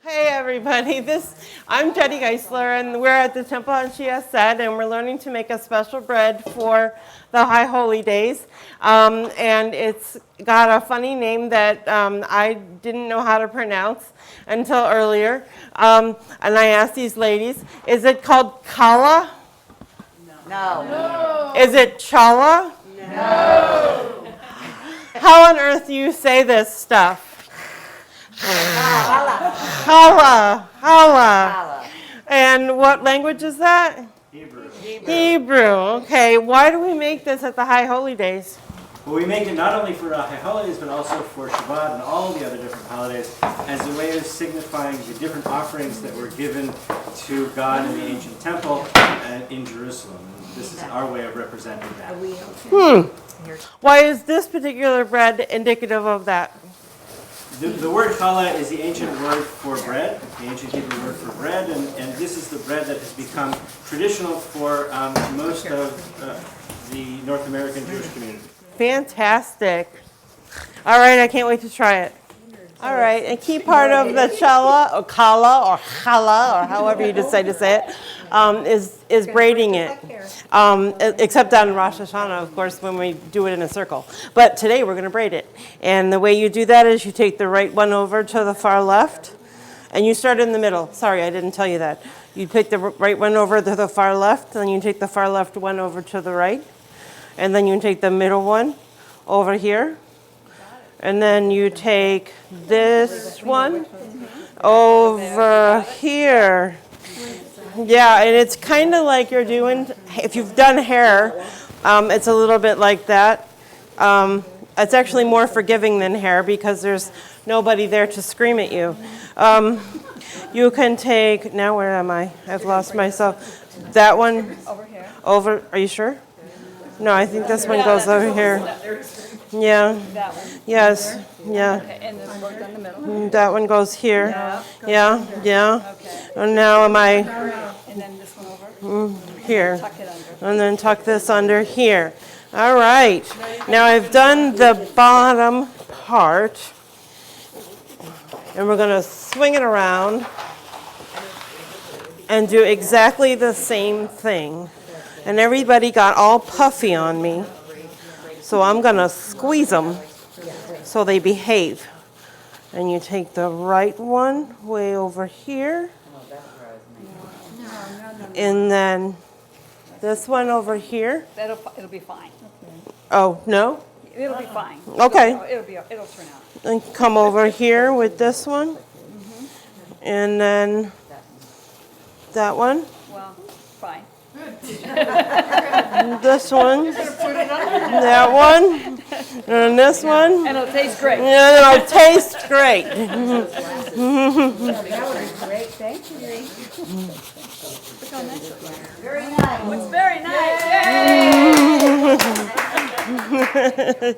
Hey everybody, I'm Jennie Geisler and we're at the Temple Ashe Hesed and we're learning to make a special bread for the High Holy Days. And it's got a funny name that I didn't know how to pronounce until earlier. And I asked these ladies, is it called Challah? No. Is it Challah? No. How on earth do you say this stuff? Challah. And what language is that? Hebrew. Okay, why do we make this at the High Holy Days? Well, we make it not only for High Holidays, but also for Shabbat and all the other different holidays as a way of signifying the different offerings that were given to God in the ancient temple in Jerusalem. And this is our way of representing that. Why is this particular bread indicative of that? The word challah is the ancient word for bread, the ancient Hebrew word for bread, and this is the bread that has become traditional for most of the North American Jewish community. Fantastic. All right, I can't wait to try it. All right, a key part of the challah, or kala, or challah, or however you decide to say it, is braiding it. Except on Rosh Hashana, of course, when we do it in a circle. But today we're going to braid it. And the way you do that is you take the right one over to the far left, and you start in the middle. Sorry, I didn't tell you that. You take the right one over to the far left, and then you take the far left one over to the right, and then you take the middle one over here. And then you take this one over here. Yeah, and it's kind of like you're doing, if you've done hair, it's a little bit like that. It's actually more forgiving than hair because there's nobody there to scream at you. You can take, now where am I? I've lost myself. That one over, are you sure? No, I think this one goes over here. Yeah. That one. Yes. Yeah. Okay, and this goes down the middle. That one goes here. Yeah. Okay. And now am I And then this one over. here? Tuck it under. And then tuck this under here. All right. Now I've done the bottom part. And we're going to swing it around and do exactly the same thing. And everybody got all puffy on me. So I'm going to squeeze them so they behave. And you take the right one way over here. And then this one over here. It'll be fine. Oh, no? It'll be fine. Okay. It'll turn out. And come over here with this one. And then that one. Well, fine. This one. That one. And this one. And it'll taste great. Yeah, it'll taste great. That was great. Thank you. Very nice. It's very nice. Yay!